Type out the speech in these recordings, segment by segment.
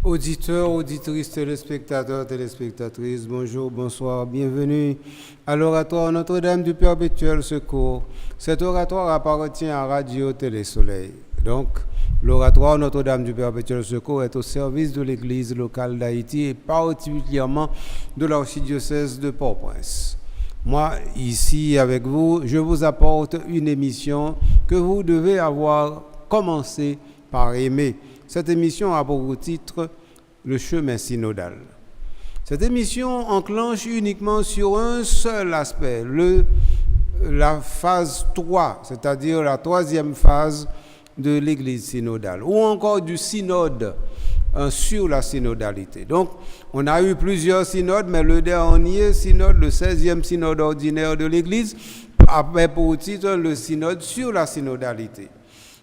Auditeurs, auditrices, téléspectateurs, téléspectatrices, bonjour, bonsoir, bienvenue à l'oratoire Notre-Dame du Perpétuel Secours. Cet oratoire appartient à Radio Télé Soleil. Donc, l'oratoire Notre-Dame du Perpétuel Secours est au service de l'Église locale d'Haïti et particulièrement de l'archidiocèse de Port-au-Prince. Moi, ici avec vous, je vous apporte une émission que vous devez avoir commencé par aimer. Cette émission a pour titre Le chemin synodal. Cette émission enclenche uniquement sur un seul aspect, la phase 3, c'est-à-dire la troisième phase de l'Église synodale, ou encore du synode sur la synodalité. Donc, on a eu plusieurs synodes, mais le dernier synode, le 16e synode ordinaire de l'Église, avait pour titre le synode sur la synodalité.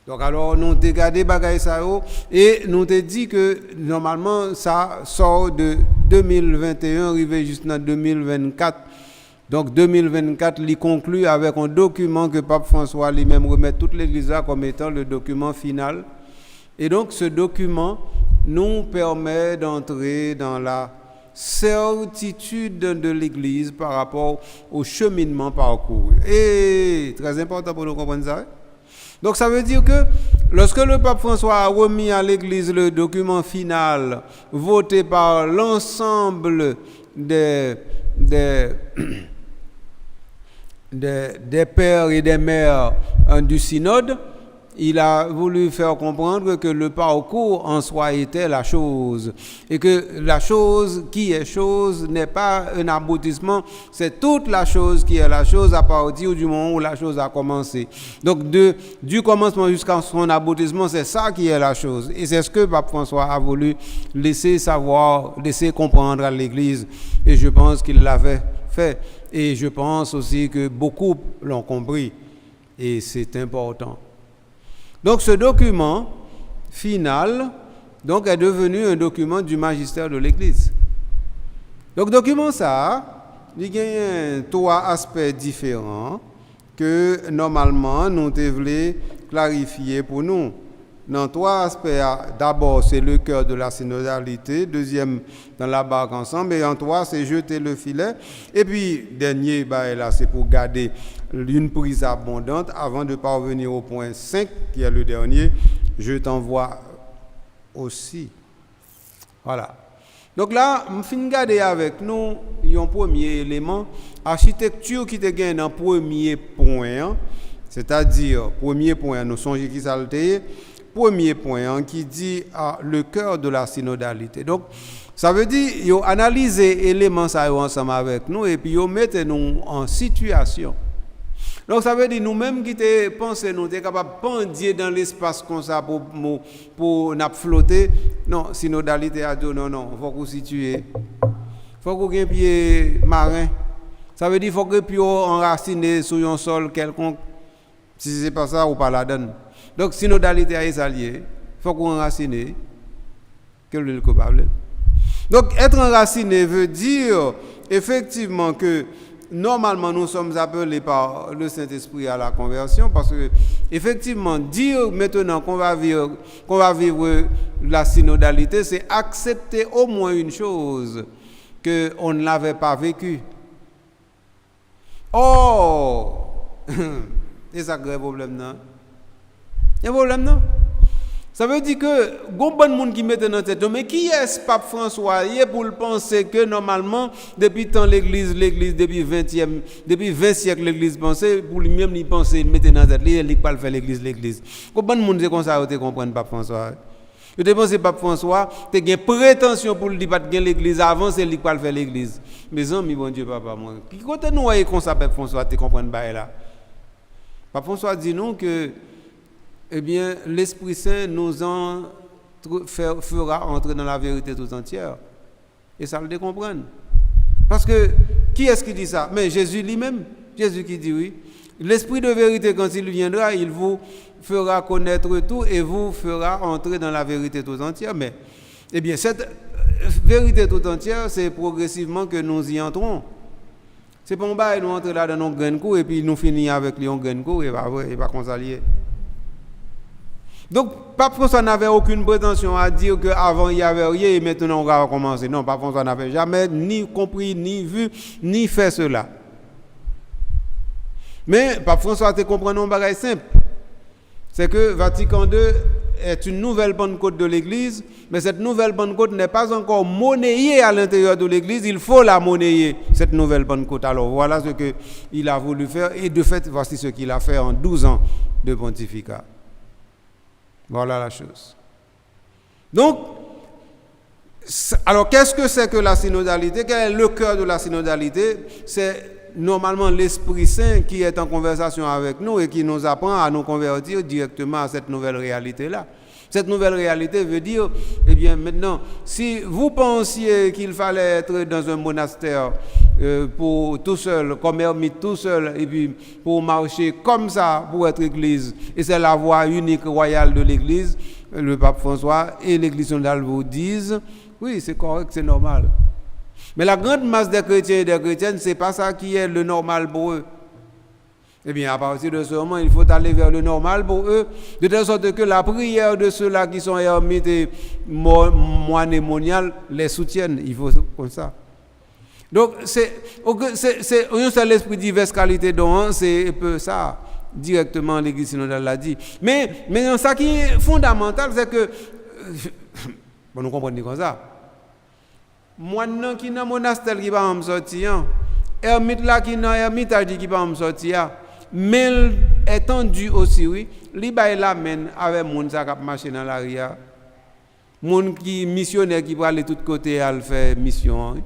Donc alors, nous avons regardé bagaille ça et nous avons dit que normalement, ça sort de 2021, arrivé jusqu'en 2024. Donc 2024, il conclut avec un document que Pape François lui-même remet toute l'Église là comme étant le document final. Et donc ce document nous permet d'entrer dans la certitude de l'Église par rapport au cheminement parcouru. Et très important pour nous comprendre ça. Donc ça veut dire que lorsque le pape François a remis à l'Église le document final voté par l'ensemble des pères et des mères du synode, il a voulu faire comprendre que le parcours en soi était la chose et que la chose qui est chose n'est pas un aboutissement, c'est toute la chose qui est la chose à partir du moment où la chose a commencé. Donc du commencement jusqu'à son aboutissement, c'est ça qui est la chose. Et c'est ce que Pape François a voulu laisser savoir, laisser comprendre à l'Église. Et je pense qu'il l'avait fait. Et je pense aussi que beaucoup l'ont compris. Et c'est important. Donc ce document final est devenu un document du magistère de l'Église. Donc document ça, il y a trois aspects différents que normalement nous devons clarifier pour nous. Dans trois aspects, d'abord c'est le cœur de la synodalité, deuxième dans la barque ensemble, et en trois c'est jeter le filet, et puis dernier là c'est pour garder une prise abondante avant de parvenir au point 5 qui est le dernier, je t'envoie aussi. Voilà. Donc là, je finis de garder avec nous un premier élément, architecture qui te gagne dans le premier point, c'est-à-dire, premier point, nous songeons qui s'altère. Premier point qui dit le cœur de la synodalité. Donc, ça veut dire qu'ils analysent les éléments ça ensemble avec nous et puis ils mettent nous en situation. Donc, ça veut dire nous-mêmes qui pensons, nous sommes capables de pendir dans l'espace comme ça pour nous flotter. Non, synodalité a dit non, il faut qu'on situe. Il faut qu'on ait un pied marin. Ça veut dire qu'il faut que pied enraciné sur un sol quelconque. Si ce n'est pas ça, ou pas la donne. Donc, synodalité est alliée, il faut qu'on enracine. Quel est le coupable? Donc, être enraciné veut dire effectivement que normalement nous sommes appelés par le Saint-Esprit à la conversion parce que, effectivement, dire maintenant qu'on va vivre la synodalité, c'est accepter au moins une chose, qu'on ne l'avait pas vécue. Or, c'est ça le problème, non? Il y a un problème, non? Ça veut dire que, bon monde qui met dans la tête, mais qui est-ce Pape François pour le penser que normalement, depuis tant l'Église, depuis 20 siècles, l'Église pensait, pour lui-même, il pensait, il mettait dans la tête, il ne pas faire l'Église. Bon monde c'est comme ça, vous comprenez Pape François? Je te pense Pape François, tu as une prétention pour le dire que l'Église avant, c'est lui qui va faire l'Église. Mes amis, bon Dieu, papa, moi. Qui côté nous voyez comme ça, Pape François, tu comprends pas là? Pape François dit nous que eh bien, l'Esprit Saint nous fera entrer dans la vérité tout entière. Et ça le comprendre. Parce que, qui est-ce qui dit ça? Mais Jésus lui-même. Jésus qui dit oui. L'Esprit de vérité, quand il viendra, il vous fera connaître tout et vous fera entrer dans la vérité tout entière. Mais, eh bien, cette vérité tout entière, c'est progressivement que nous y entrons. C'est pas un bail, nous entrons là dans nos grains de coup et puis nous finissons avec les grains de coup et pas comme ça lié. Donc, Pape François n'avait aucune prétention à dire qu'avant il n'y avait rien et maintenant on va recommencer. Non, Pape François n'avait jamais ni compris, ni vu, ni fait cela. Mais Pape François a compris un bagage simple. C'est que Vatican II est une nouvelle Pentecôte de l'Église, mais cette nouvelle Pentecôte n'est pas encore monnayée à l'intérieur de l'Église, il faut la monnayer, cette nouvelle Pentecôte. Alors voilà ce qu'il a voulu faire, et de fait, voici ce qu'il a fait en 12 ans de pontificat. Voilà la chose. Donc, alors qu'est-ce que c'est que la synodalité? Quel est le cœur de la synodalité? C'est normalement l'Esprit Saint qui est en conversation avec nous et qui nous apprend à nous convertir directement à cette nouvelle réalité-là. Cette nouvelle réalité veut dire, eh bien maintenant, si vous pensiez qu'il fallait être dans un monastère pour tout seul, comme ermite tout seul, et puis pour marcher comme ça pour être Église, et c'est la voie unique royale de l'Église, le pape François et l'Église synodale vous disent, oui, c'est correct, c'est normal. Mais la grande masse des chrétiens et des chrétiennes, ce n'est pas ça qui est le normal pour eux. Eh bien, à partir de ce moment, il faut aller vers le normal pour eux, de telle sorte que la prière de ceux-là qui sont ermites et moines et moniales les soutiennent. Il faut comme ça. Donc, c'est l'esprit divers qualité dont c'est un peu ça, directement l'Église synodale l'a dit. Mais ça qui est fondamental, c'est que, bon, nous comprenons comme ça. Moine qui dans monastère qui va me sortir, ermite là qui dans ermitage qui va me sortir, mais étendu aussi oui, li bay la mène avec moun ça qui marcher dans la ria. Moun qui missionnaire qui va aller tout côté à faire mission,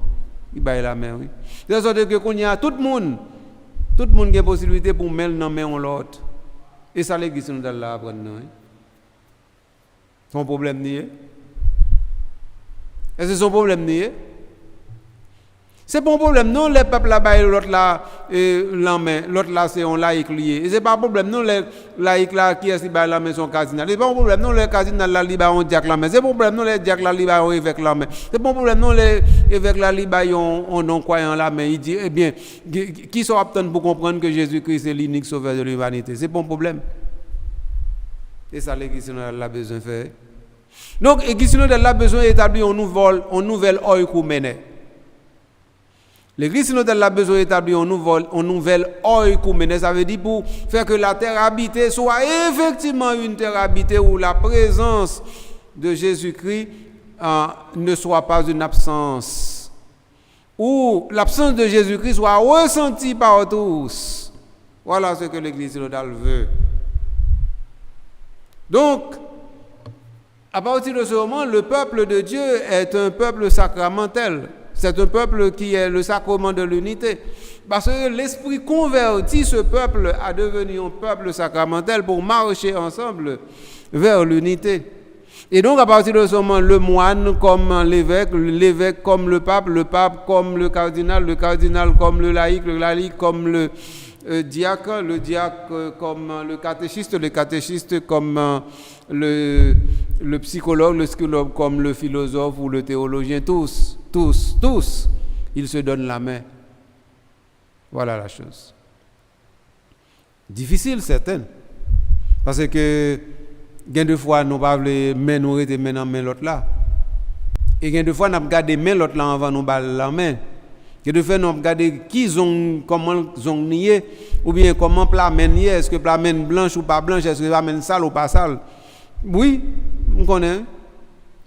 il bay la main oui. De sorte que qu'on y a tout le monde qui a possibilité pour mettre dans main l'autre. Et ça l'église nous donne là apprendre non. Son problème nié. Est-ce que c'est son problème nié? C'est pas un problème, non, les peuples là-bas, l'autre là, l'autre là, c'est un laïc lié. Et c'est pas un problème, non, les laïcs là, qui est si bas la main sont cardinal. C'est pas un problème, non, les cardinal là, liba ont diacre la main. C'est pas un problème, non, les diacres là, liba ont évêque la main. C'est pas un problème, non, les évêques là, liba ont non-croyants la main. Il dit, eh bien, qui sont aptes pour comprendre que Jésus-Christ est l'unique sauveur de l'humanité? C'est pas un problème. Et ça, l'Église synodale a besoin de faire. Donc, l'Église synodale a besoin d'établir un nouvel oikoumène. L'Église synodale a besoin d'établir un nouvel oikoumène. Ça veut dire pour faire que la terre habitée soit effectivement une terre habitée où la présence de Jésus-Christ ne soit pas une absence. Où l'absence de Jésus-Christ soit ressentie par tous. Voilà ce que l'Église synodale veut. Donc, à partir de ce moment, le peuple de Dieu est un peuple sacramentel. C'est un peuple qui est le sacrement de l'unité. Parce que l'Esprit convertit ce peuple à devenir un peuple sacramentel pour marcher ensemble vers l'unité. Et donc, à partir de ce moment, le moine comme l'évêque, l'évêque comme le pape comme le cardinal comme le laïc comme le diacre comme le catéchiste comme le psychologue comme le philosophe ou le théologien, tous, ils se donnent la main. Voilà la chose. Difficile, certaine. Parce que, gain de fois, nous ne pouvons pas mais nous rester main dans main l'autre là. Et gain de fois, nous regardons main l'autre là avant nous baller la main. Et de fait, nous regardons comment ils ont nié, ou bien comment plat main nié, est-ce que plat main blanche ou pas blanche, est-ce que plat main sale ou pas sale. Oui, on connaît.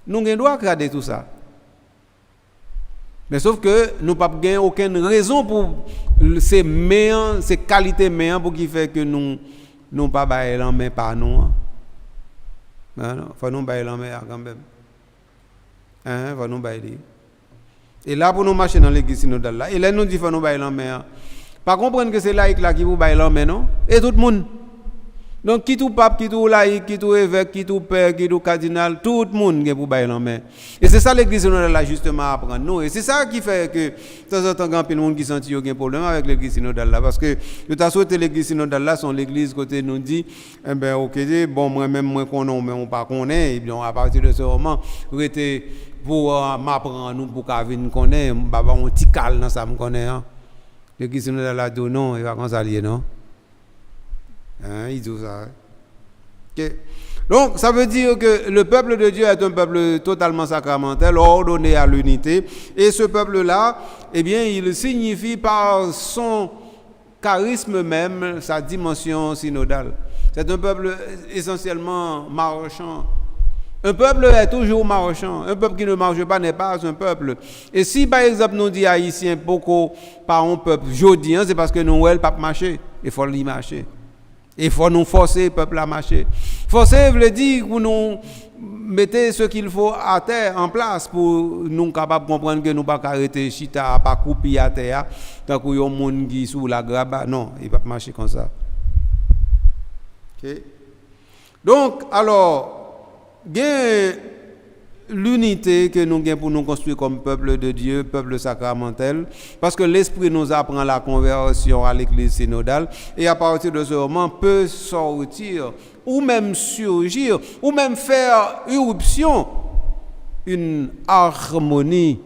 Nous avons droit à regarder tout ça. Mais sauf que nous n'avons aucune raison pour ces qualités mains pour qui fait que nous ne pas bailler la main par nous. Il faut nous bailler la main quand même. Il faut nous bailler. Et là, pour nous marcher dans l'église synodale là, et là, nous disons qu'il faut nous bailler la main. Pas comprendre que c'est laïc là qui vous baille la main, non? Et tout le monde. Donc, qui tout pape, qui tout laïc, qui tout évêque, qui tout père, qui tout cardinal, tout le monde qui est pour bailler la main. Et c'est ça l'église synodale là, justement, apprendre nous. Et c'est ça qui fait que, de temps en temps, quand il y a des gens qui sentent qu'il y a un problème avec l'église synodale là, parce que, je t'ai souhaité l'église synodale là, son l'église côté nous dit, eh ben, ok, bon, moi-même, moi, qu'on mais on pas connaît, et bien, à partir de ce moment, pour m'apprendre nous, pour qu'à venir connaître, on petit calme dans ça, me connaît, hein. L'église synodale là, dit non, il va qu'on s'allier, non? Il dit ça. Okay. Donc, ça veut dire que le peuple de Dieu est un peuple totalement sacramentel, ordonné à l'unité. Et ce peuple-là, eh bien, il signifie par son charisme même sa dimension synodale. C'est un peuple essentiellement marchand. Un peuple est toujours marchand. Un peuple qui ne marche pas n'est pas un peuple. Et si, par exemple, nous disons haïtiens, beaucoup par un peuple jodi, c'est parce que nous, elle pas marcher. Il faut l'y marcher. Il faut nous forcer le peuple à marcher. Forcer veut dire que nous mettez ce qu'il faut à terre en place pour nous capables de comprendre que nous ne pouvons pas arrêter chita, pas couper à terre, tant qu'il y a un monde qui sous la grabe. Non, il ne va pas marcher comme ça. Okay. Donc, alors, l'unité que nous avons pour nous construire comme peuple de Dieu, peuple sacramentel, parce que l'Esprit nous apprend la conversion à l'Église synodale, et à partir de ce moment peut sortir, ou même surgir, ou même faire irruption, une harmonie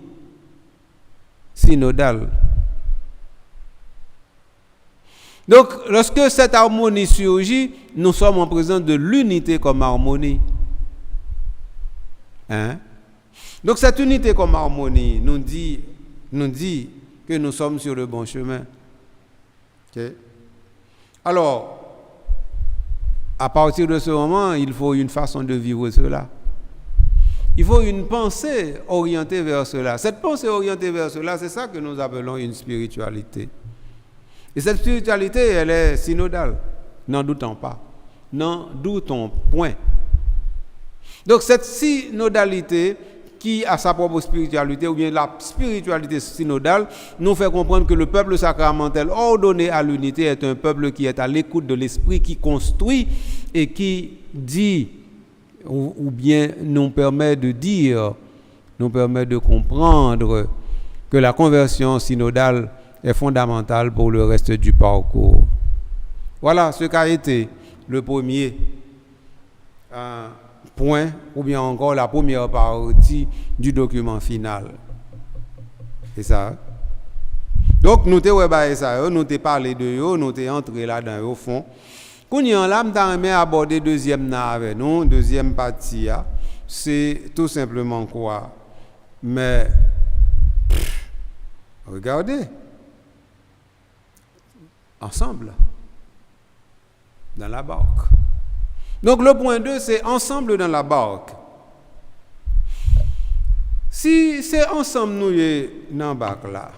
synodale. Donc, lorsque cette harmonie surgit, nous sommes en présence de l'unité comme harmonie. Hein? Donc cette unité comme harmonie nous dit que nous sommes sur le bon chemin. Okay? Alors, à partir de ce moment, il faut une façon de vivre cela. Il faut une pensée orientée vers cela. Cette pensée orientée vers cela, c'est ça que nous appelons une spiritualité. Et cette spiritualité, elle est synodale. N'en doutons pas. N'en doutons point. Donc cette synodalité qui a sa propre spiritualité, ou bien la spiritualité synodale, nous fait comprendre que le peuple sacramentel ordonné à l'unité est un peuple qui est à l'écoute de l'esprit, qui construit et qui dit, ou bien nous permet de dire, nous permet de comprendre que la conversion synodale est fondamentale pour le reste du parcours. Voilà ce qu'a été le premier point, ou bien encore la première partie du document final. C'est ça. Donc, nous t'avons parlé de eux, nous t'avons entré là-dedans au fond. Quand nous avons abordé deuxième avec nous, deuxième partie, c'est tout simplement quoi? Mais, regardez, ensemble, dans la barque. Donc le point 2, c'est ensemble dans la barque. Si c'est ensemble nous dans la barque là,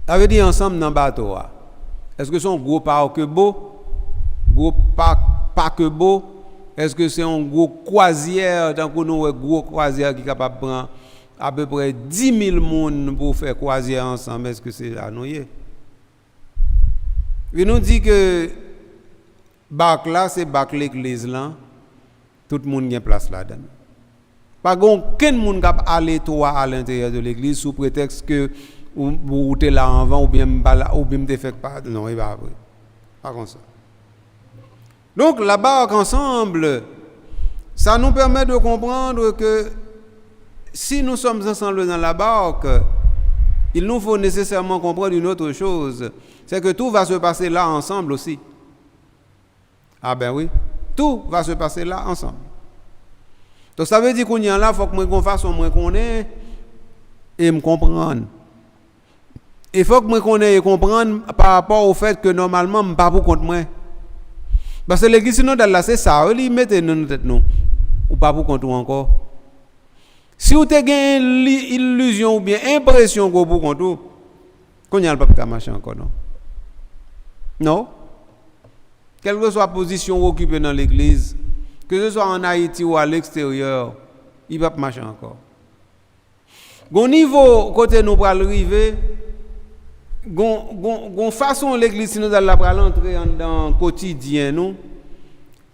ça veut dire ensemble dans le bateau. Est-ce que c'est un gros paquebot? Gros paquebot? Est-ce que c'est un gros croisière? Tant que nous avons un gros croisière qui est capable de prendre à peu près 10 000 personnes pour faire croisière ensemble, est-ce que c'est à nous? Il nous dit que bac là, c'est bac l'église là. Tout le monde a place là-dedans. Pas aucun monde qui aller toi à l'intérieur de l'église sous prétexte que ou t'es là en avant ou bien te fait pas. Non, il va après. Pas comme ça. Donc la barque ensemble, ça nous permet de comprendre que si nous sommes ensemble dans la barque, il nous faut nécessairement comprendre une autre chose. C'est que tout va se passer là ensemble aussi. Ah ben oui, tout va se passer là ensemble. Donc ça veut dire qu'on y a là, il faut que moi fasse moi connais et me comprendre. Il faut que moi connais et comprendre par rapport au fait que normalement je ne pas pour compte moi. Parce que l'église synodale là c'est ça, ils mettent dans notre tête nous. Ou pas pour compte encore. Si vous avez une illusion ou bien impression que vous pour compte, qu'on y a le pas marcher encore non. Non. Quelle que soit la position occupée dans l'église, que ce soit en Haïti ou à l'extérieur, il ne va pas marcher encore. Au niveau côté nous pour arriver, gon façon l'église synodale la pour entrer dans le quotidien nous,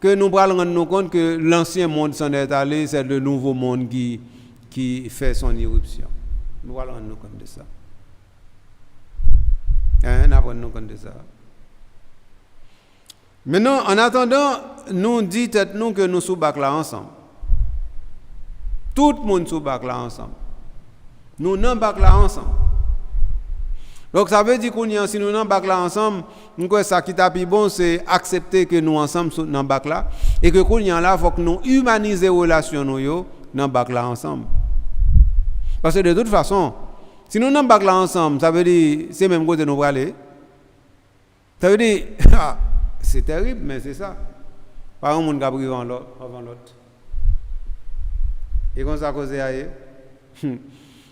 que nous pour rendre nous compte que l'ancien monde s'en est allé, c'est le nouveau monde qui fait son irruption. Nous allons nous compte de ça. Nous apprenons compte de ça. Maintenant, en attendant, nous disons que nous sommes là ensemble. Tout le monde sous bac là ensemble. Nous sommes bac là ensemble. Donc ça veut dire qu'on y a si nous dans bac là ensemble, nous quoi ça qui t'a plus bon c'est accepter que nous ensemble dans bac là et que qu'on y a là faut que nous humaniser relation nous yo dans bac là ensemble. Parce que de toute façon, si nous dans bac là ensemble, ça veut dire c'est même côté nous aller. Ça veut dire c'est terrible mais c'est ça. Pas un monde qui a pris avant l'autre. Et comme ça cause aille.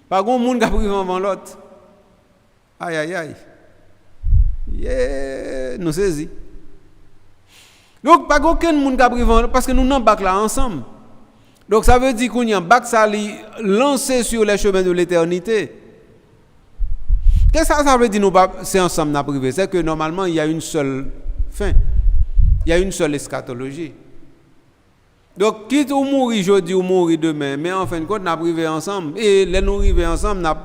Pas un monde qui a pris avant l'autre. Aïe aïe aïe. Yeah, nous saisi. Donc pas aucun monde qui a pris avant parce que nous n'en bac là ensemble. Donc ça veut dire qu'on y a un bac ça lancé sur les chemins de l'éternité. Qu'est-ce que ça veut dire nous c'est ensemble n'a privé, c'est que normalement il y a une seule fin. Il y a une seule eschatologie. Donc, quitte ou mourir aujourd'hui ou mourir demain, mais en fin de compte, nous avons privé ensemble. Et les nous arrivés ensemble, nous avons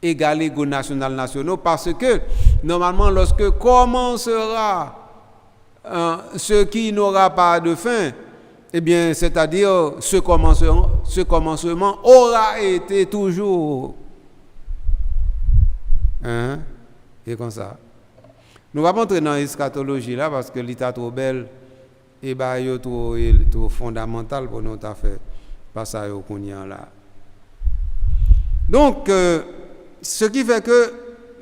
égalé les nationaux parce que, normalement, lorsque commencera ce qui n'aura pas de fin, eh bien, c'est-à-dire ce commencement aura été toujours. Hein? Et comme ça. Nous ne allons pas entrer dans l'eschatologie là parce que l'état trop belle et trop fondamental pour notre affaire. Pas ça qu'on y a là. Donc, ce qui fait que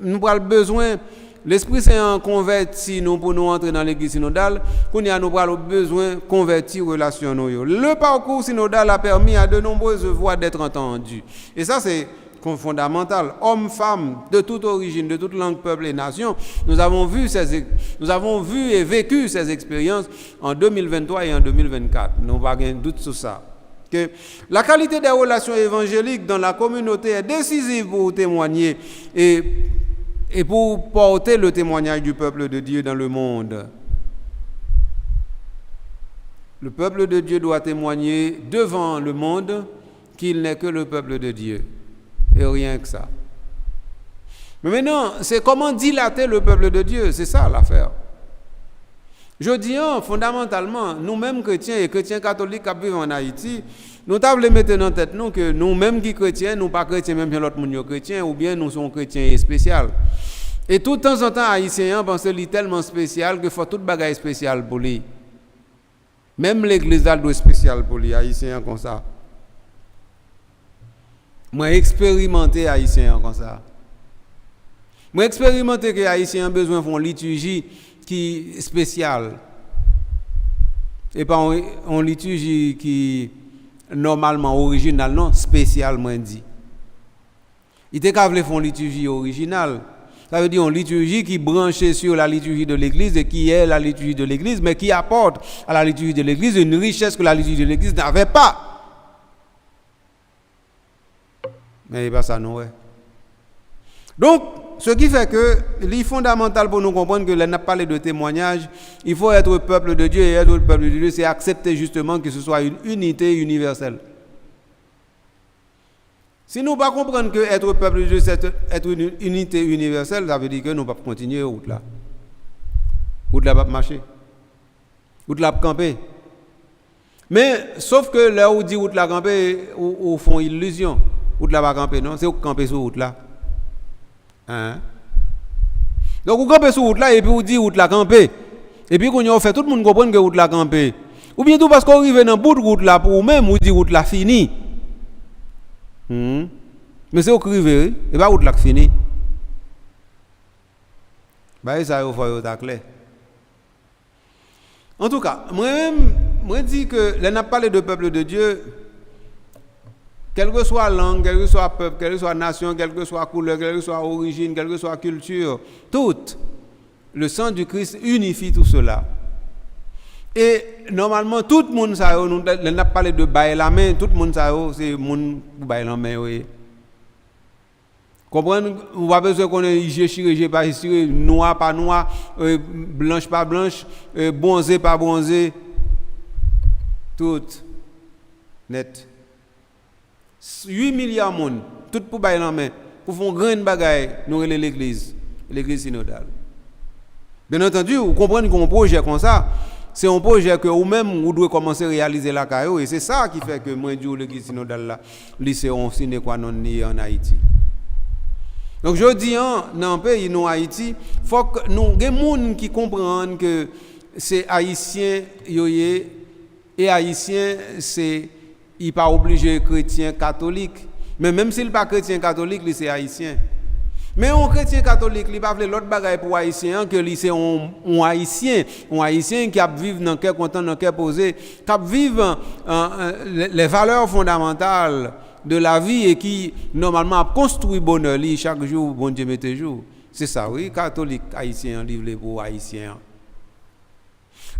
nous avons besoin, l'Esprit Saint converti nous pour nous entrer dans l'église synodale, nous avons besoin de convertir relation nous. Le parcours synodal a permis à de nombreuses voix d'être entendues. Et ça, c'est fondamental. Hommes, femmes, de toute origine, de toute langue, peuple et nation, nous avons vu et vécu ces expériences en 2023 et en 2024. Nous n'avons pas de doute sur ça. Que la qualité des relations évangéliques dans la communauté est décisive pour témoigner et pour porter le témoignage du peuple de Dieu dans le monde. Le peuple de Dieu doit témoigner devant le monde qu'il n'est que le peuple de Dieu. Et rien que ça. Mais maintenant, c'est comment dilater le peuple de Dieu, c'est ça l'affaire. Je dis, fondamentalement, nous-mêmes chrétiens et chrétiens catholiques qui vivent en Haïti, nous devons mettre dans tête nous que nous-mêmes qui chrétiens, nous pas chrétiens même si l'autre monde chrétien, ou bien nous sommes chrétiens spéciaux. Et tout de temps en temps, Haïtiens pensent qu'il est tellement spécial qu'il faut tout bagaille spécial pour lui. Même l'église doit être spéciale pour les Haïtiens comme ça. Moi expérimenté haïtien comme ça. Moi expérimenté que haïtien besoin font liturgie qui spéciale. Et pas en liturgie qui normalement originale non, spécialement dit. Il était qu'à font liturgie originale. Ça veut dire une liturgie qui branche sur la liturgie de l'église et qui est la liturgie de l'église mais qui apporte à la liturgie de l'église une richesse que la liturgie de l'église n'avait pas. Mais pas ça non. Donc, ce qui fait que il est fondamental pour nous comprendre que là n'a parlé de témoignage, il faut être peuple de Dieu et être peuple de Dieu, c'est accepter justement que ce soit une unité universelle. Si nous ne pas comprendre que être peuple de Dieu c'est être une unité universelle, ça veut dire que nous ne pouvons pas continuer route là. Route là pas marcher. Route là pas camper. Mais sauf que là où dit route là camper ou font illusion. Route là pas camper non, c'est où camper sur route là. Hein? Donc vous campez sur route là et puis vous dites route là camper. Et puis qu'on fait tout le monde comprendre que route là camper. Ou bien tout parce qu'on arrive dans bout de route là pour même vous dit route là fini. Mais c'est au crivé et pas route là fini. Bah ça il faut être clair. En tout cas, moi dis que là n'a parlé de peuple de Dieu. Quelle que soit la langue, quel que soit peuple, quelle que soit nation, quelle que soit couleur, quelle que soit origine, quelle que soit culture, tout, le sang du Christ unifie tout cela. Et normalement, tout le monde, ça, on n'a pas parlé de bailler la main, tout le monde, ça, c'est le monde qui baille la main. Oui. Comprenez, on va besoin qu'on ait j'ai pas ici, noir pas noir, blanche pas blanche, bronzé pas bronzé, tout net. 8 milliards de monde, tout pour bailler la main, pour faire une grande bagaille, nous relève l'église synodale. Bien entendu, vous comprenez qu'un projet comme ça, c'est un projet que vous-même, vous devez commencer à réaliser la carrière, et c'est ça qui fait que moi, je dis l'église synodale là, lycée, on signe quoi non en Haïti. Donc je dis dans le pays nous Haïti, faut que nous des gens qui comprennent que c'est haïtien yoyé et haïtien c'est il pas obligé chrétien catholique, mais même s'il pas chrétien catholique, il c'est haïtien. Mais un chrétien catholique, il pas veut l'autre bagaille pour haïtien que lui c'est un haïtien qui a vivre dans cœur content, dans cœur posé, qui a vivre les valeurs fondamentales de la vie et qui normalement a construit bonheur li chaque jour, bon Dieu mette jour. C'est ça, oui, catholique haïtien livre pour haïtien.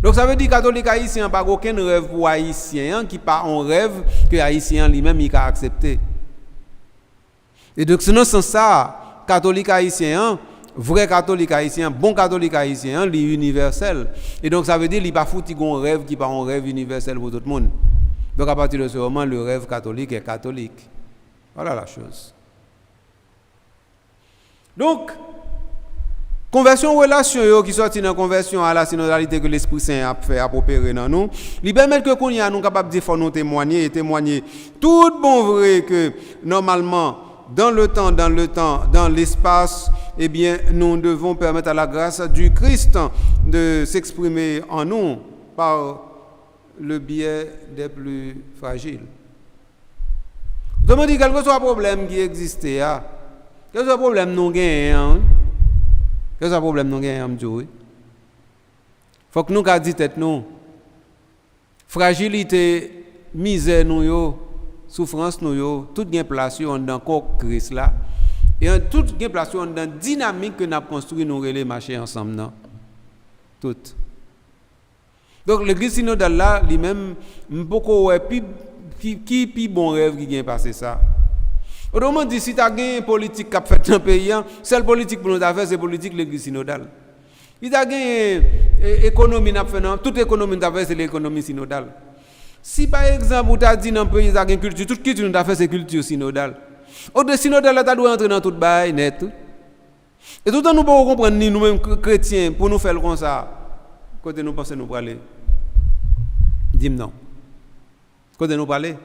Donc ça veut dire catholique haïtien pas aucun rêve pour haïtien qui pas un rêve que haïtien lui-même il a accepté. Et donc c'est dans ce sens ça catholique haïtien, vrai catholique haïtien, bon catholique haïtien, il est universel. Et donc ça veut dire qu'il pas foutu un rêve qui pas un rêve universel pour tout le monde. Donc à partir de ce moment, le rêve catholique est catholique. Voilà la chose. Donc, conversion relation qui sorti dans conversion à la synodalité que l'Esprit Saint a fait à opérer dans nous, il permet que qu'on y a nous capable de faire nous témoigner tout bon vrai que normalement dans le temps, dans l'espace, eh bien, nous devons permettre à la grâce du Christ de s'exprimer en nous par le biais des plus fragiles. Donc, quel que soit le problème qui existait, quel que soit le problème nous gagnons, quel que soit le problème nous gagnons, il faut que nous gardions tête nous. Fragilité, misère nous, souffrance nous, tout gain place dans corps Christ là. Et tout gain place dans dynamique que nous avons construit nous relais marcher ensemble non. Tout. Donc l'église synodale là lui-même beaucoup qui plus bon rêve qui gain passer ça. Autrement dit si tu as gain politique qui a fait dans le pays, seule politique pour nous faire c'est politique l'église synodale. Il a gain économie n'a fait toute économie n'a fait c'est l'économie synodale. Si par exemple, tu as dit dans le pays, tu as une culture, toute culture tu as fait, c'est culture synodale. Au-delà synodale, tu dois entrer dans toute bail net. Et tout le temps, nous ne pouvons comprendre, ni nous-mêmes chrétiens, pour nous faire comme ça. Côté nous pensons nous parler. Dis-moi non. Côté nous parler.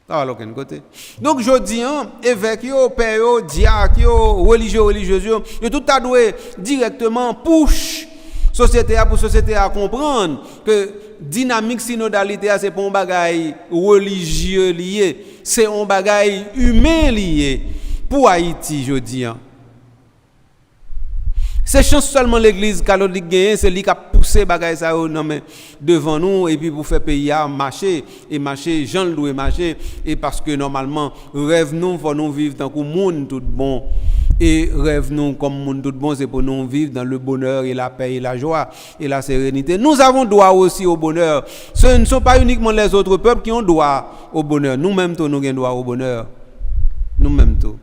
Ça va l'aucun côté. Donc, je dis, évêques, pères, diacres, religieux, religieuses, tout a doué directement push société pour société à comprendre que dynamique synodalité c'est pas un bagage religieux lié, c'est un bagage humain lié pour Haïti je dis. C'est chance seulement l'église catholique gagne, c'est lui qui a poussé bagage ça devant nous et puis pour faire pays à marcher et marcher Jean le doit marcher et parce que normalement rêve nous faut nous vivre tant que monde tout bon. Et rêve nous comme monde tout bon c'est pour nous vivre dans le bonheur et la paix et la joie et la sérénité. Nous avons droit aussi au bonheur. Ce ne sont pas uniquement les autres peuples qui ont droit au bonheur. Nous-mêmes tous nous avons droit au bonheur. Nous-mêmes tous.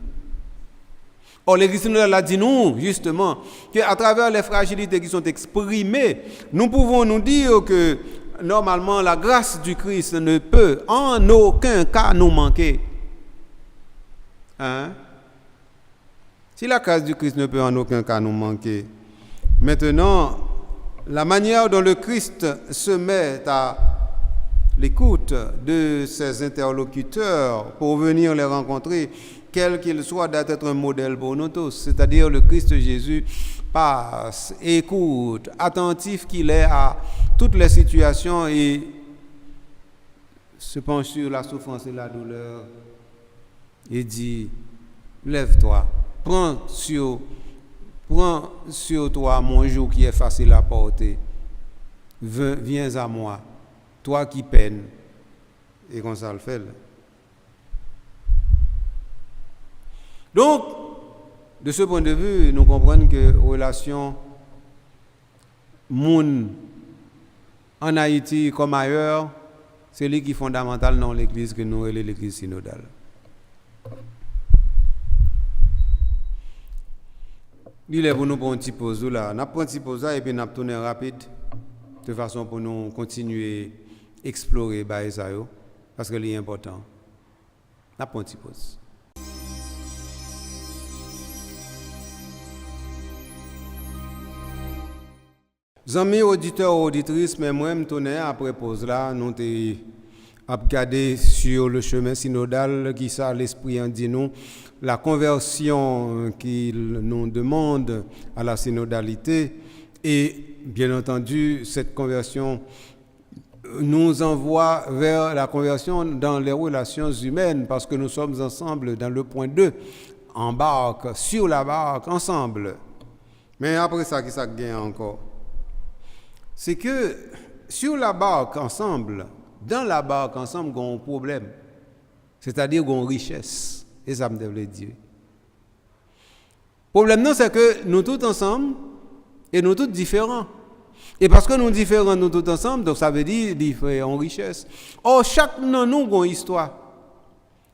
Or l'Église synodale a dit nous justement qu'à travers les fragilités qui sont exprimées, nous pouvons nous dire que normalement la grâce du Christ ne peut en aucun cas nous manquer. Hein? Si la grâce du Christ ne peut en aucun cas nous manquer. Maintenant, la manière dont le Christ se met à l'écoute de ses interlocuteurs pour venir les rencontrer, quel qu'il soit, doit être un modèle pour nous tous. C'est-à-dire le Christ Jésus passe, écoute, attentif qu'il est à toutes les situations et se penche sur la souffrance et la douleur et dit, lève-toi. Prends sur toi mon joug qui est facile à porter. Viens à moi, toi qui peines. Et comme ça le fait. Donc, de ce point de vue, nous comprenons que relation moun en Haïti comme ailleurs, c'est lui qui est fondamental dans l'église que nous relève l'église synodale. Il est pour nous pour un petit pause là. Nous prenons un petit pause et puis nous tournons rapide de façon pour nous continuer à explorer ça parce que c'est important. Nous prenons un petit pause. Amis auditeurs, auditrices, mais moi, je tourne après pause là, nous regarder sur le chemin synodal qui ça l'esprit en dit nous la conversion qu'il nous demande à la synodalité et bien entendu cette conversion nous envoie vers la conversion dans les relations humaines parce que nous sommes ensemble dans le point 2 en barque sur la barque ensemble. Mais après ça qui ça gagne encore c'est que sur la barque ensemble dans la barque ensemble, il y a un problème. C'est-à-dire qu'il y a une richesse. Et ça me devait dire. Le problème, non, c'est que nous tous ensemble, et nous tous différents. Et parce que nous différents, nous tous ensemble, donc ça veut dire qu'il y a une richesse. Or, chaque de nous a une histoire.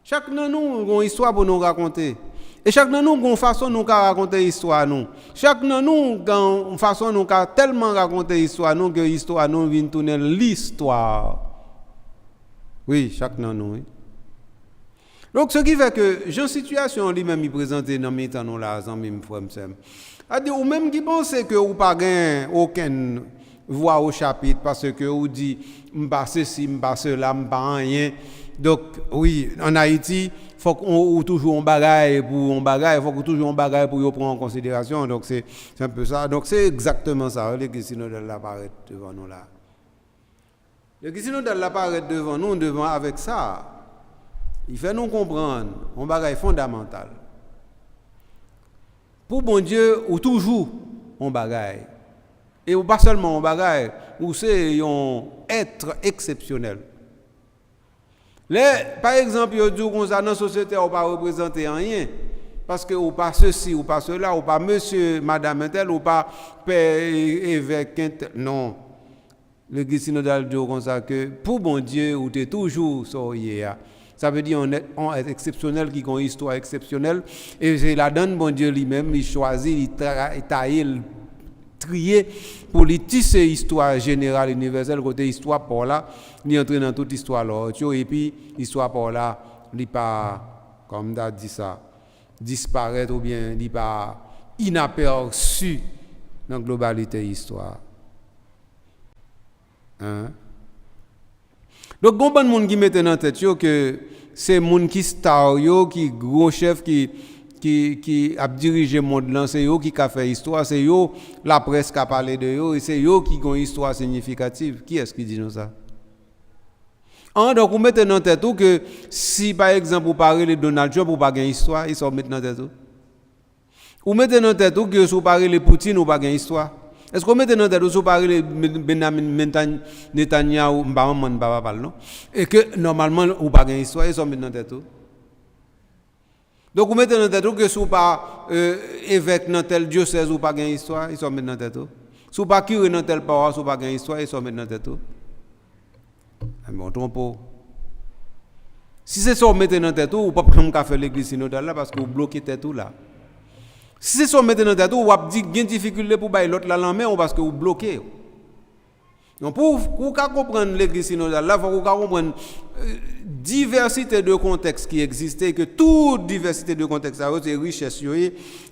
Chaque de nous a une histoire pour nous raconter. Et chaque de nous a une façon de nous raconter l'histoire. Chaque de nous a une façon de nous tellement raconter l'histoire que l'histoire nous vient tourner l'histoire. Oui, chaque nan nous. Oui. Donc, ce qui fait que, j'ai situation lui-même il présente dans mes temps nous là, en même frère. C'est-à-dire, ou même qui pense que ou pas gain aucune voix au chapitre parce que ou dit, m'pas ceci, m'pas cela, m'pas rien. Donc, oui, en Haïti, faut qu'on toujours un bagage pour un bagage, faut qu'on toujours un bagage pour prendre en considération. Donc, c'est un peu ça. Donc, c'est exactement ça. Les questions de l'apparaître devant nous là. Le Christ de l'apparaître devant nous, devant avec ça, il fait nous comprendre un bagage fondamental. Pour bon Dieu, ou toujours un bagage. Et pas seulement un bagage, ou c'est un être exceptionnel. Là, par exemple, il dit qu'on dans la société, on ne peut pas représenter rien. Parce que ou pas ceci, ou pas cela, ou pas monsieur, madame un tel, ou pas père, évêque un tel. Non. L'église synodale dit comme ça que pour bon Dieu, ou tu es toujours sorti. Ça veut dire on est exceptionnel qui a une histoire exceptionnelle. Et c'est la donne bon Dieu lui-même, il choisit, il taille, il trier pour lui tisser histoire générale, universelle, côté histoire pour là, il entre dans toute histoire là. Et puis, histoire pour là, il pas, comme on dit ça, disparaître ou bien il pas inaperçu dans la globalité de l'histoire. Hein? Donc, il y a des gens qui mettent dans la tête que c'est des gens qui star, qui gros chef, qui a dirigé le monde, c'est eux qui a fait l'histoire, c'est eux la presse qui a parlé de eux, et c'est eux qui ont une histoire significative. Qui est-ce qui dit nous ça? Donc, vous mettez dans la tête que si, par exemple, vous parlez de Donald Trump, vous n'avez pas d'histoire, ils sont mettent dans la tête. Vous mettez dans la tête que si vous parlez de Poutine, vous n'avez pas d'histoire. Est-ce que vous mettez dans la tête que si vous parlez de Benjamin Netanyahu, non? Et que normalement, vous n'avez pas d'histoire, ils sont mettent dans la tête. Donc, vous mettez dans la tête que si vous pas évêque dans tel diocèse, vous n'avez pas d'histoire, ils sont mettent dans la tête. Si vous pas curé dans tel paroisse, vous n'avez pas d'histoire, ils sont mettent dans la tête. Bon, trompe. Si c'est ça, vous mettez dans la tête, vous ne pouvez pas faire l'église synodale là parce que vous bloquez la tête là. Si c'est ça, vous mettez dans la tête, vous avez des difficultés pour bailler l'autre la main parce que vous bloquez. Donc, pour comprendre l'église synodale là, il faut comprendre diversité de contextes qui existent, que toute diversité de contextes, c'est richesse,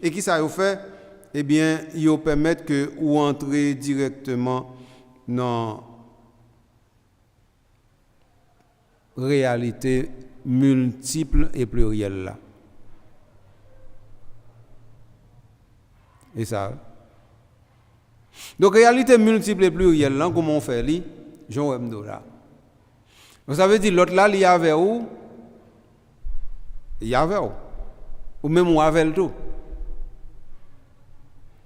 et qui ça fait, eh bien, ils permettent que vous entrez directement dans réalité multiple et plurielle là. Et ça. Donc réalité multiple et plurielle là, comment on fait li? Jean Wemdo là. Donc ça veut dire l'autre là, il y avait où? Il y avait où? Ou même où avait le tout.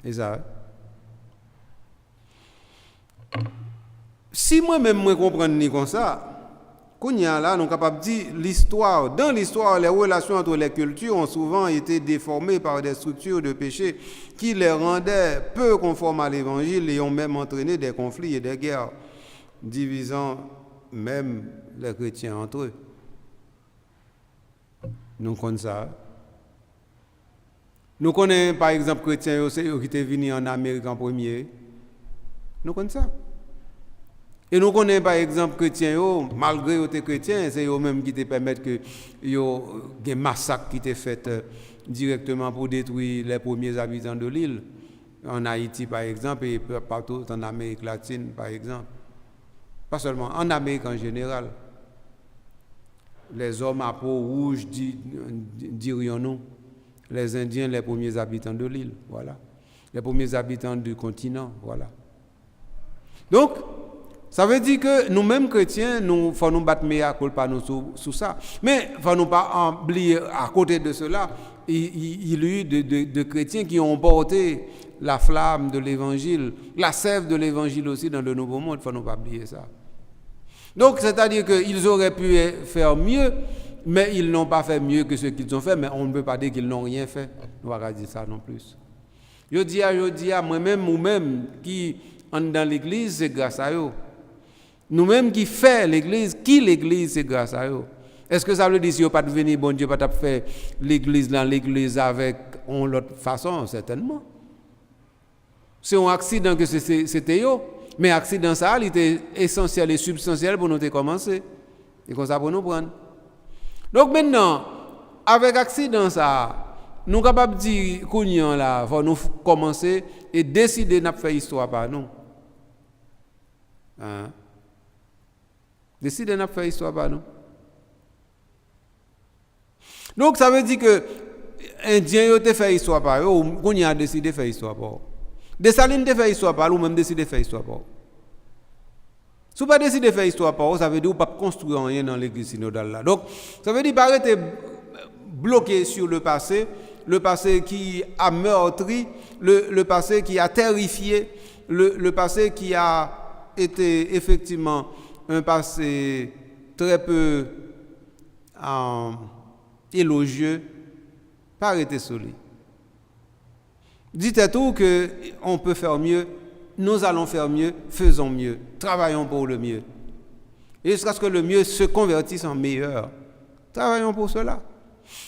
Et ça. Si moi-même je comprends ni comme ça, là, nous sommes capables de dire l'histoire. Dans l'histoire, les relations entre les cultures ont souvent été déformées par des structures de péché qui les rendaient peu conformes à l'évangile et ont même entraîné des conflits et des guerres, divisant même les chrétiens entre eux. Nous connaissons ça. Nous connaissons par exemple les chrétiens qui étaient venus en Amérique en premier. Nous connaissons ça. Et nous connaissons par exemple les chrétiens, malgré qu'ils étaient chrétiens, c'est eux-mêmes qui te permettent que il y a des massacres qui étaient faits directement pour détruire les premiers habitants de l'île, en Haïti par exemple, et partout en Amérique latine par exemple. Pas seulement, en Amérique en général. les hommes à peau rouge, dirions-nous, les Indiens, les premiers habitants de l'île, voilà. Les premiers habitants du continent, voilà. Donc, ça veut dire que nous-mêmes chrétiens, nous faut nous battre à culpa nous sous ça. Mais il ne faut nous pas oublier, à côté de cela, il y a eu de chrétiens qui ont porté la flamme de l'évangile, la sève de l'évangile aussi dans le Nouveau Monde, il ne faut nous pas oublier ça. Donc, c'est-à-dire qu'ils auraient pu faire mieux, mais ils n'ont pas fait mieux que ce qu'ils ont fait, mais on ne peut pas dire qu'ils n'ont rien fait. On ne va pas dire ça non plus. Je dis à moi-même ou même qui sont dans l'église, c'est grâce à eux. Nous-mêmes qui fait l'église, c'est grâce à eux. Est-ce que ça veut dire si vous pas venir, bon Dieu, pas faire l'église dans l'église avec une autre façon? Certainement. C'est un accident que c'était eux. Mais l'accident, ça, il était essentiel et substantiel pour nous commencer. Et comme ça, pour nous prendre. Donc maintenant, avec l'accident, ça, nous sommes capables de dire qu'on là, faut nous commencer et décider de faire histoire par nous. Hein? Décider de faire histoire par nous. Donc ça veut dire que Indien ont fait histoire par eux, ou qu'on a décidé de faire histoire par eux. Dessalines de faire histoire par eux, ou même décider de faire histoire par eux. Si vous ne décidez pas de faire histoire par eux, ça veut dire que vous ne pouvez pas construire rien dans l'église synodale là. Donc ça veut dire que vous arrêtez bloqué sur le passé qui a meurtri, le passé qui a terrifié, le passé qui a été effectivement un passé très peu élogieux, pas arrêter sur lui. Dites tout qu'on peut faire mieux, nous allons faire mieux, faisons mieux, travaillons pour le mieux. Et jusqu'à ce que le mieux se convertisse en meilleur. Travaillons pour cela.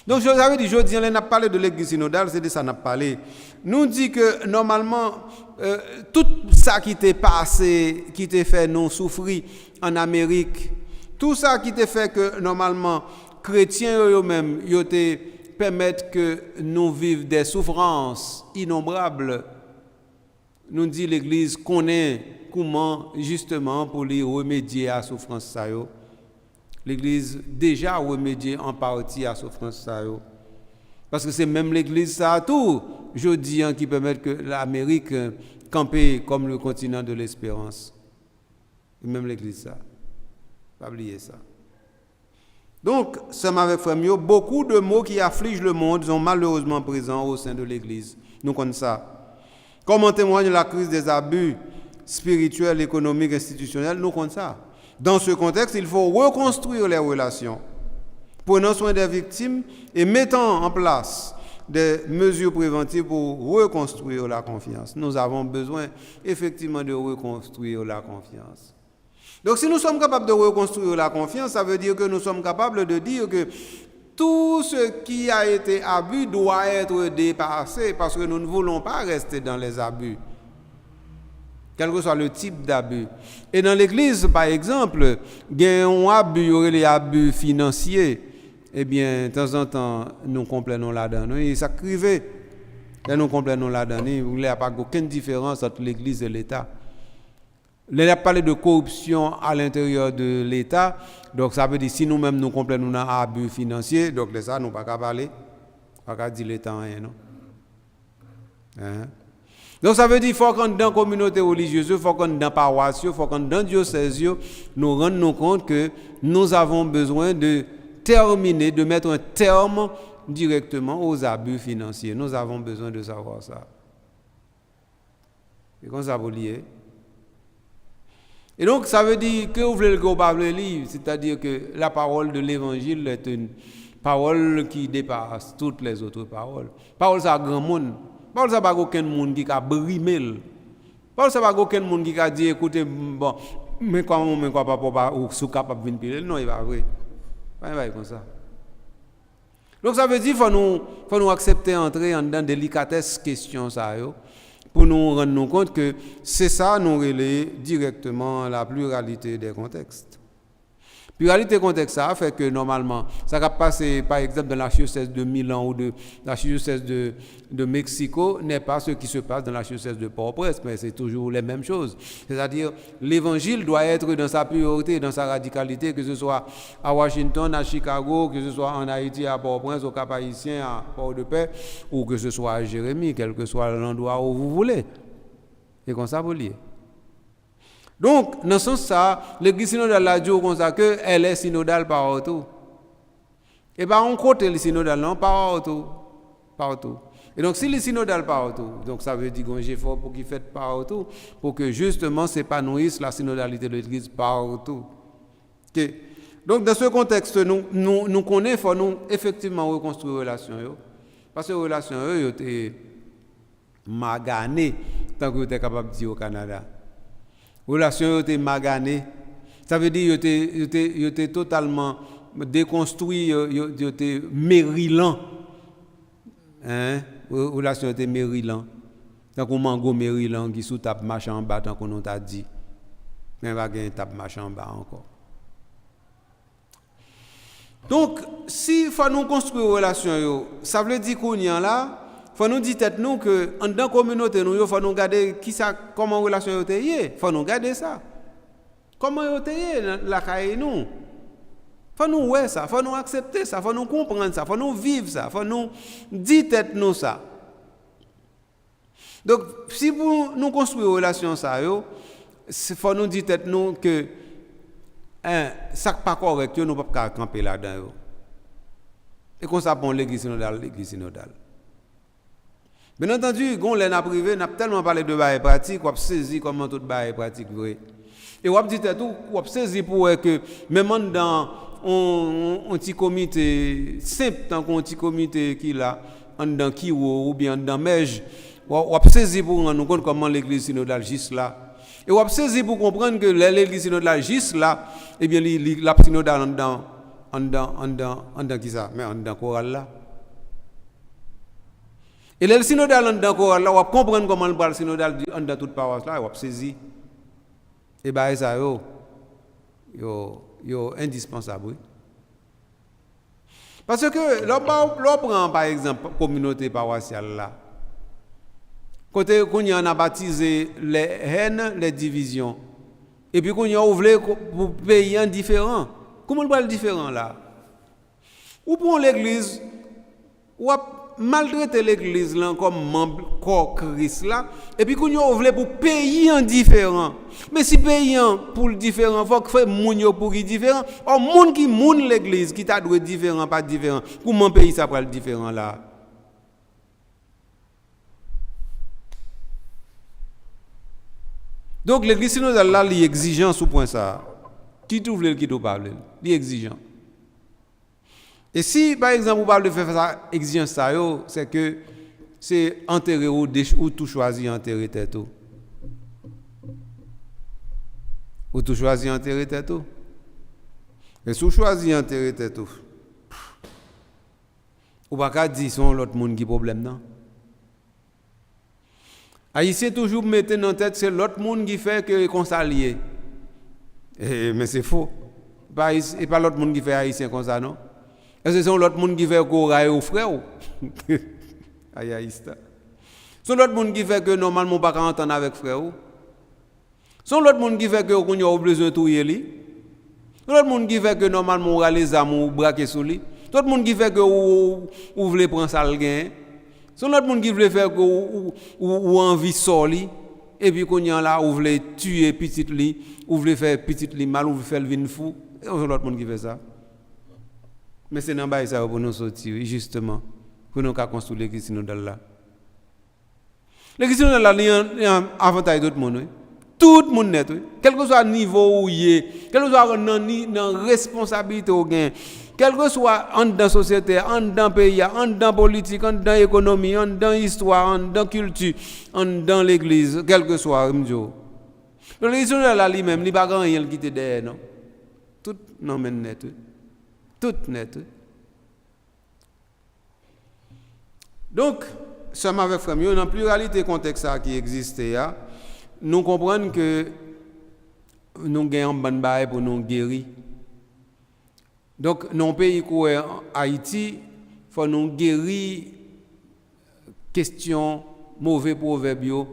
Donc, je vous avais dit, on a parlé de l'église synodale, c'est de ça qu'on a parlé. Nous dit que normalement, tout ça qui t'est passé, qui t'est fait nous souffrir en Amérique, tout ça qui t'est fait que normalement, chrétiens eux-mêmes, ils te permettent que nous vivions des souffrances innombrables. Nous dit l'église connaît comment justement pour les remédier à la souffrance ça. L'église déjà remédié en partie à la souffrance ça. Parce que c'est même l'église ça tout, je dis, qui permet que l'Amérique campe comme le continent de l'espérance. Même l'église ça. Pas oublier ça. Donc, ça m'avait fait mieux. Beaucoup de mots qui affligent le monde sont malheureusement présents au sein de l'église. Nous connaissons ça. Comme en témoigne la crise des abus spirituels, économiques, institutionnels, nous connaissons ça. Dans ce contexte, il faut reconstruire les relations, prenant soin des victimes et mettant en place des mesures préventives pour reconstruire la confiance. Nous avons besoin effectivement de reconstruire la confiance. Donc si nous sommes capables de reconstruire la confiance, ça veut dire que nous sommes capables de dire que tout ce qui a été abus doit être dépassé parce que nous ne voulons pas rester dans les abus, quel que soit le type d'abus. Et dans l'église, par exemple, il y a un abus, il y aurait les abus financiers. Eh bien, de temps en temps, nous complétons là-dedans. Et ça crivait. Et nous complétons là-dedans. Il n'y a pas aucune différence entre l'église et l'État. Il a parlé de corruption à l'intérieur de l'État. Donc, ça veut dire si nous-mêmes nous complétons un abus financier, donc de ça, nous ne pouvons pas parler. On ne peut pas dire l'État rien, non? Hein? Donc ça veut dire qu'il faut qu'on dans la communauté religieuse, il faut qu'on dans la paroisse, il faut qu'on dans le diocèse, nous rendons compte que nous avons besoin de terminer, de mettre un terme directement aux abus financiers. Nous avons besoin de savoir ça. Et comme ça vous liez. Et donc ça veut dire que vous voulez le livre, c'est-à-dire que la parole de l'évangile est une parole qui dépasse toutes les autres paroles. Parole ça grand monde. Parole ça pas aucun monde qui a brimé. Parole ça pas aucun monde qui a dit écoutez bon mais quoi papa ou sous capable venir pile non il va vrai. Pas va comme ça. Donc ça veut dire faut nous accepter entrer en dans délicatesse question ça yo pour nous rendre compte que c'est ça nous relaie directement la pluralité des contextes. Pluralité contexte ça fait que normalement, ça va passer par exemple dans l'archidiocèse de Milan ou de l'archidiocèse de Mexico n'est pas ce qui se passe dans l'archidiocèse de Port-au-Prince, mais c'est toujours les mêmes choses. C'est-à-dire, l'évangile doit être dans sa pureté, dans sa radicalité, que ce soit à Washington, à Chicago, que ce soit en Haïti, à Port-au-Prince, au Cap-Haïtien, à Port-de-Paix, ou que ce soit à Jérémie, quel que soit l'endroit où vous voulez. Et comme ça, vous liez. Donc, dans ce sens-là, l'église synodale a dit comme ça qu'elle est synodale partout. Et bien, on côté le synodale, non, partout. Et donc, si le synodale partout, donc ça veut dire qu'on j'ai fort pour qu'il fasse partout, pour que justement s'épanouisse la synodalité de l'église partout. Okay. Donc, dans ce contexte, nous connaissons, il faut nous effectivement reconstruire les relations. Parce que les relations, elles étaient maganées, tant que vous êtes capable de dire au Canada. Relation était maganée, ça veut dire qu'il était totalement déconstruit, il était mérilant. Hein? Relation était mérilant. Donc on mango mérilant qui sous tape marche en bas tant qu'on t'a dit. Mais va gagner tape marche en bas encore. Donc si faut nous construire une relation, ça veut dire qu'on y a là. Faut nous dire tête nous que en dans communauté nous faut nous garder qui ça comment relation était hier faut nous garder ça comment était la caille nous faut nous ouais ça faut nous accepter ça faut nous comprendre ça faut nous vivre ça faut nous dire tête nous ça donc si pour nous construire relation ça yo faut nous dire tête nous que ça pas correct nous pas camper là-dedans et comme ça bon l'église synodale. Bien entendu, quand on a privé, on a tellement parlé de bail pratique, on a saisi comment tout bail pratique vrai. Et on a dit tout, on a saisi pour que même dans un petit comité simple, tant qu'un petit comité qui là, dans Kiwo ou bien dans Mej, on a saisi pour nous compte comment l'église synodale juste là. Et on a saisi pour comprendre que l'église synodale juste là, eh bien la synodale en dans qui ça, mais en dans chorale là. Et le synodal encore là, on va comprendre comment le synodal dans toute paroisse là, on va saisir. Et bien ça yo indispensable. Parce que l'on prend par exemple communauté paroissiale là. Côté qu'on y en a baptisé les haines, les divisions. Et puis qu'on y a ouvert pour pays différents. Comment le différent là? Ou pour l'église ou maltraiter l'église là comme membre corps Christ là et puis qu'on y ouvre pour pays en différent mais si pays pour le différent faut que faire moun yo pour qui différent or moun qui moun l'église qui t'a doit différent pas différent comment pays ça pas le différent là donc l'église synodale là li exigeant sous point ça qui trouve le qui doit parler li exigeant. Et si, par exemple, vous parlez de faire ça, exigence ça, c'est que c'est enterrer ou tout choisir enterrer tête. Ou tout choisir enterrer tête. Et si vous choisissez enterrer tête, ou pas qu'à dire c'est l'autre monde qui problème non. Haïtien toujours mettre dans tête c'est l'autre monde qui fait que consalier. Mais c'est faux. Et pas l'autre monde qui fait haïtien comme ça non. Est-ce que c'est l'autre monde qui fait qu'on raille au frère? Aïe aïe ça. C'est l'autre monde qui fait que normalement pas entendre avec frère. C'est l'autre monde qui fait que qu'on a besoin de touyer lui. C'est l'autre monde qui fait que normalement on a les âmes ou braquer sur lui. C'est l'autre monde qui fait que ou voulez prendre ça le gain. C'est l'autre monde qui veut faire que ou envie soli et puis qu'on y a là ou voulez tuer petit lui, ou voulez faire petit lui mal ou faire le vin fou. C'est l'autre monde qui fait ça. Mais c'est dans ça pour nous sortir, justement, pour nous construire l'église synodale là. L'église synodale là, il y a un avantage d'autres monde. Tout le monde net, quel que soit le niveau où il est, quel que soit la responsabilité au gain, quel que soit dans la société, dans le pays, dans la politique, dans l'économie, dans l'histoire, dans la culture, dans l'église, quel que soit. Donc l'église synodale là lui-même, il n'y a pas rien qui est derrière, non? Tout non mais net. Tout net. Donc, seulement avec frère, il y a une pluralité de contexte qui existe. Nous comprenons que nous gagnons un bon bail pour nous guérir. Donc, dans le pays comme Haïti, il faut nous guérir question mauvais proverbe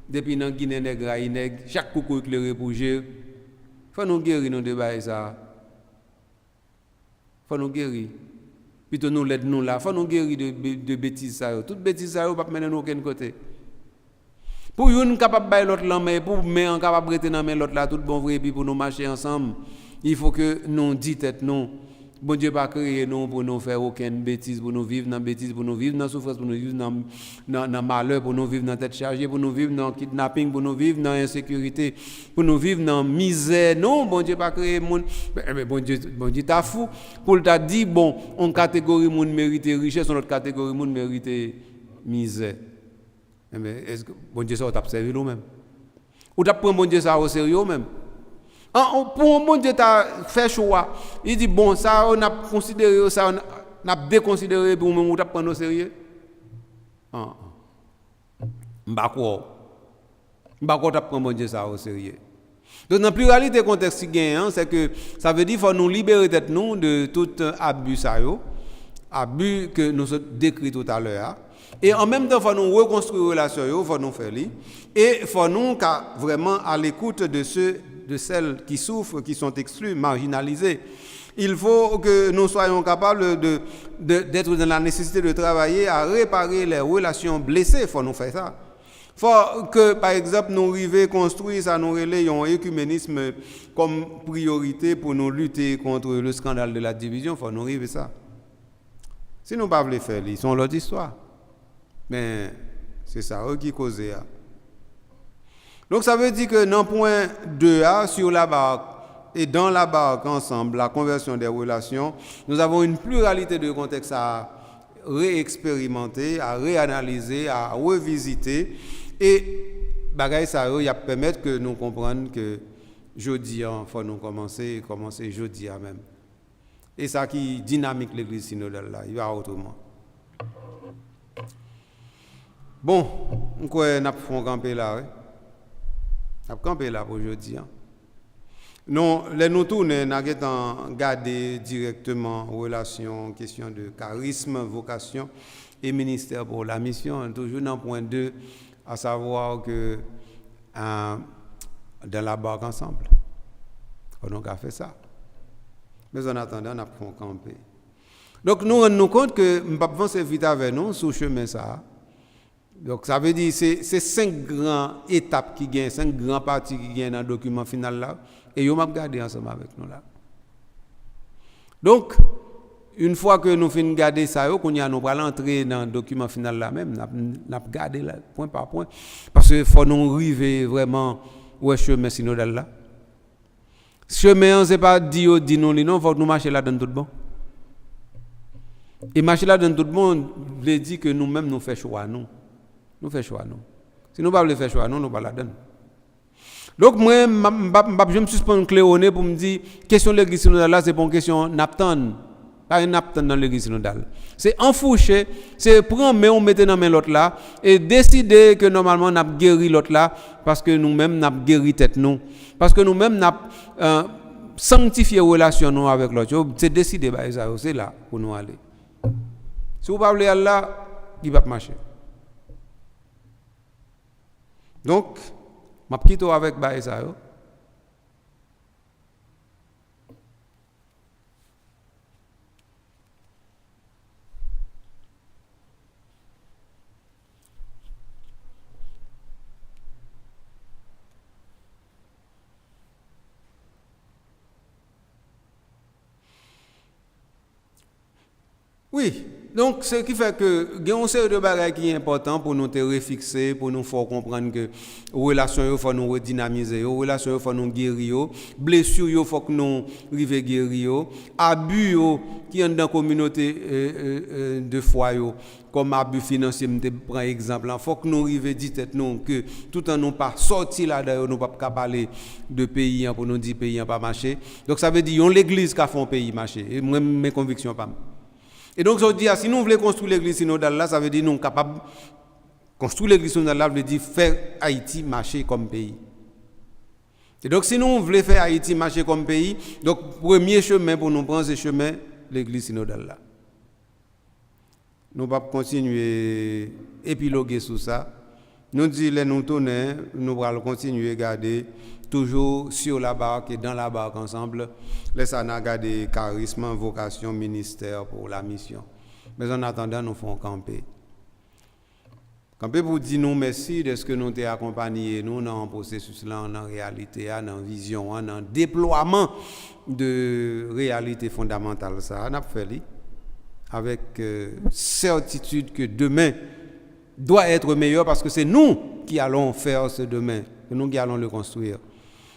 depuis dans Guinée nègre chaque coucou éclairé pour gérer. Il faut nous guérir nos débats ça. Il faut nous guérir. Plutôt nous l'aide nous là, il faut nous guérir de bêtises ça. Toutes bêtises ça pas mener nous aucun côté. Pour une capable bailler l'autre là mais pour mais capable rester dans main l'autre là tout bon vrai puis pour nous marcher ensemble, il faut que nous dit tête non. Bon Dieu pas créé nous pour nous faire aucune bêtise, pour nous vivre dans bêtise, pour nous vivre dans souffrance, pour nous vivre dans malheur, pour nous vivre dans tête chargée, pour nous vivre dans kidnapping, pour nous vivre dans insécurité, pour nous vivre dans misère. Non, bon Dieu pas créé monde. Bon Dieu t'a fou pour t'a dit bon, on catégorie monde mérite richesse, on autre catégorie monde mérite misère. Mais est-ce que bon Dieu ça t'a observé nous-même? Ou t'a prendre bon Dieu ça au sérieux même? Pour un bon Dieu t'a fait choix. Il dit bon ça on a considéré ça on a déconsidéré pour nous t'a prendre au sérieux. M'pa quoi t'a prendre bon Dieu ça au sérieux. Donc dans la pluralité contexte qui gagne c'est que ça veut dire faut nous libérer tête nous de tout abus ça yo, abus que nous décrit tout à l'heure. Et en même temps, il faut nous reconstruire les relations, il faut nous faire li. Et il faut nous vraiment à l'écoute de celles qui souffrent, qui sont exclues, marginalisées. Il faut que nous soyons capables d'être dans la nécessité de travailler à réparer les relations blessées. Il faut nous faire ça. Il faut que, par exemple, nous arrivions à construire ça, nous relayons l'écuménisme comme priorité pour nous lutter contre le scandale de la division. Il faut nous arriver à ça. Si nous ne pouvons pas le faire, ils sont l'autre histoire. Mais c'est ça qui cause. Donc ça veut dire que dans le point 2A, sur la barque et dans la barque ensemble, la conversion des relations, nous avons une pluralité de contextes à réexpérimenter, à réanalyser, à revisiter. Et bagaille ça va permettre que nous comprenions que jeudi, il faut nous commencer jeudi même. Et ça qui dynamique l'église synodale là, il va autrement. Bon, on a campé là, oui. On a campé là pour aujourd'hui. Non, les nous tournons, nous avons gardé directement relation, question de charisme, vocation et ministère pour la mission. Toujours dans le point 2, à savoir que dans la barque ensemble, on a fait ça. Mais en attendant, on a campé. Donc nous rendons compte que nous ne pouvons pas vite avec nous sur le chemin ça. Donc ça veut dire que c'est 5 grandes étapes qui gagnent, 5 grands parties qui gagnent dans le document final là, et nous allons garder ensemble avec nous là. Donc, une fois que nous finissons de garder ça, nous allons entrer dans le document final là même, nous allons garder là, point par point, parce qu'il faut nous arriver vraiment au chemin synodal là. Chemin, ce n'est pas dit non, il faut que nous marchions là dans tout le monde. Et marcher là dans tout le monde veut dire que nous-mêmes nous faisons choix, nous. Nous faisons choix, nous. Si nous ne pouvons pas faire choix, nous ne pouvons pas la donner. Donc, moi, je me suspends claironné pour me dire, question de l'église synodale là, c'est pour une question naptan. Pas une naptan dans l'église synodale. C'est enfourcher, c'est prendre, mais on met dans main l'autre là, et décider que normalement, on a guéri l'autre là, parce que nous-mêmes, on a guéri tête nous. Parce que nous-mêmes, on a sanctifié la relation nous avec l'autre. C'est décider, c'est là pour nous aller. Si vous parlez à Allah, il va marcher. Donc, je vais quitter avec ça. Oui. Donc, ce qui fait que il y a une série de bagages qui est important pour nous refixer, pour nous faire comprendre que les relations, il faut nous redynamiser, les relations, il faut nous guérir, les blessures, il faut que nous arrivions à guérir, abus qui sont dans la communauté de foi, comme abus financier, je prends exemple, il faut que nous arrivions à dire que tout en nous pas sorti là, nous ne pouvons pas parler de pays pour nous dire que pays n'a pas marché. Donc, ça veut dire qu'il y a l'église qui a fait un pays marcher. Et moi, mes convictions pas. Et donc, je dis, si nous voulons construire l'église synodale là, ça veut dire que nous sommes capables de construire l'église synodale là, veut dire faire Haïti marcher comme pays. Et donc, si nous voulons faire Haïti marcher comme pays, donc, premier chemin pour nous prendre, c'est le chemin de l'église synodale là. Nous ne pouvons pas continuer à épiloguer sur ça. Nous disons, nous tournons, nous allons continuer à garder toujours sur la barque et dans la barque ensemble. Laissez-nous garder charisme, vocation, ministère pour la mission. Mais en attendant, nous faisons camper. Camper pour dire nous merci de ce que nous t'avons accompagné, nous dans le processus là, en réalité, dans la vision, dans le déploiement de réalité fondamentale. Ça, on a fait avec certitude que demain doit être meilleur parce que c'est nous qui allons faire ce demain, c'est nous qui allons le construire.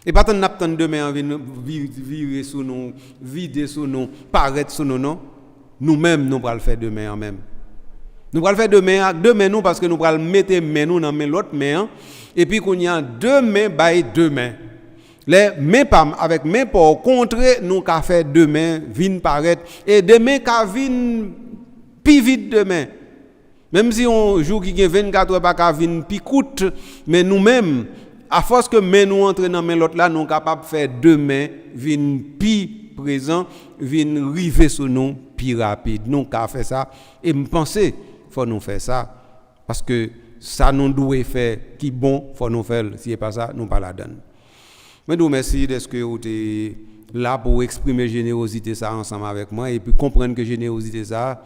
Et pas tant que demain virer sous nous, vider sous nous, paraître sous nous, non. Nous-mêmes, nous allons le faire demain en même. Nous allons le faire demain nous parce que nous allons mettre main nous dans l'autre main et puis qu'on y a deux mains by deux mains. Les mains pas avec mains pour contrer nous qu'a fait demain vinn paraître et demain qu'a vinn plus vite demain. Même si on joue qui gagne 24 heures pas qu'a vinn plus coûte mais nous-mêmes à force que main nous entre dans main l'autre là nous capable faire demain vinn plus présent vinn river sur nous plus rapide. Nous qu'a fait ça et me penser faut nous faire ça parce que ça nous doit faire qui bon faut nous faire si c'est pas ça nous pas la donne. Mais nous merci de ce que vous êtes là pour exprimer générosité ça ensemble avec moi et puis comprendre que générosité ça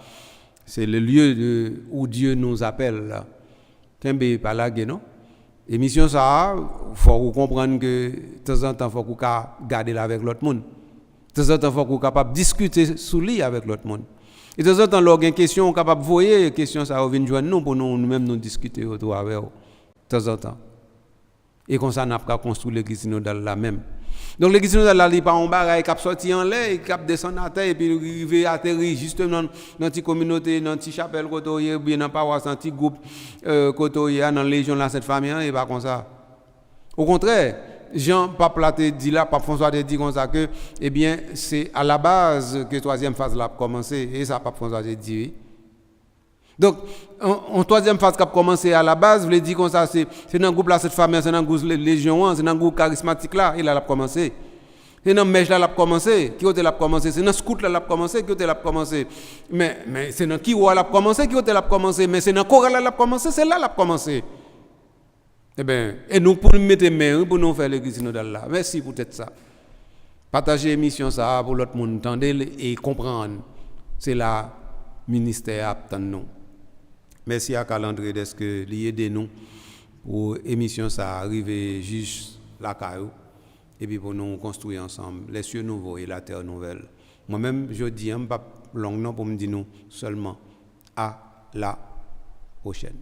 c'est le lieu où Dieu nous appelle là. Kembe pas là non. Émission ça faut comprendre que de temps en temps faut qu'on garder là avec l'autre monde. De temps en temps faut qu'on capable discuter sous lit avec l'autre monde. Et de temps en temps lors une question on capable voyer question ça vient joindre nous pour nous-mêmes nous discuter autour avec eux. De temps en temps. Et comme ça n'a pas construit l'église synodale là même. Donc l'église synodale là il pas en bagaille qui sorti en l'air et qui descend à terre et puis arriver atterrir justement dans une communauté dans une chapelle côté bien dans paroisse un petit groupe côté dans légion là cette famille et pas comme ça. Au contraire, Jean Pape Laté dit là, Pape François dit comme ça que eh bien c'est à la base que troisième phase là a commencé et ça Pape François dit oui. Donc, en troisième phase qui a commencé à la base, je l'ai dit comme ça, c'est dans le groupe là, cette famille, c'est dans le groupe Légion, c'est dans le groupe charismatique là, il a commencé. C'est dans le mèche là, il a commencé, qui a commencé, c'est dans le scout là, il a commencé, qui a commencé. Mais c'est dans qui a commencé, qui a commencé, mais c'est dans le choral là, il a commencé, c'est là qu'il a commencé. Eh bien, et nous pour nous mettre main, pour nous faire l'église synodale là. Merci pour tout ça. Partagez l'émission ça pour l'autre monde, entendez et comprendre. C'est là ministère attend nous. Merci à Calendrier d'être que lié nous pour l'émission ça arriver juste la caillou et puis pour nous construire ensemble les cieux nouveaux et la terre nouvelle. Moi-même je dis pas long non pour me dire nous seulement à la prochaine.